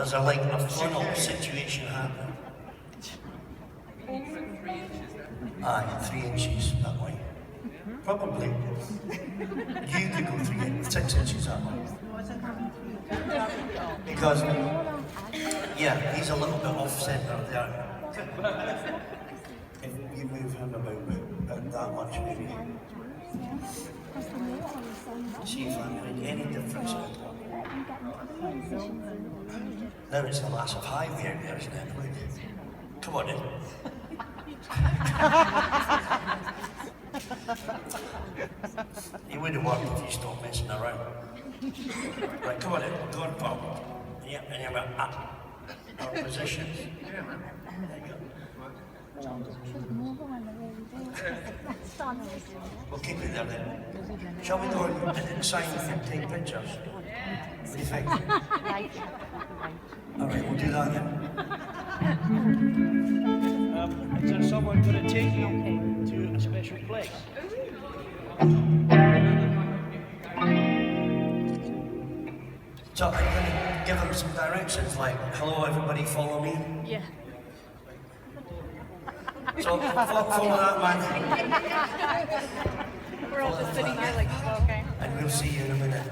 There's a funnel situation happening. Aye, 3 inches that way. Probably. You could go 6 inches that way. Because, yeah, he's a little bit off centre there. If you move him about that much, maybe. See if I make any difference. Now it's a massive highway out there, isn't it? Come on in. It wouldn't work if you stopped messing around. Right, come on in. Go on, Bob. Yep, and you're up. Our positions. There you go. We'll keep it there then. Shall we go inside and take pictures? What do you think? Alright, we'll do that then. Is there someone going to take you to a special place? So I'm going to give them some directions like, hello everybody, follow me. Yeah. So follow that man. We're all just sitting there like, okay. And we'll see you in a minute.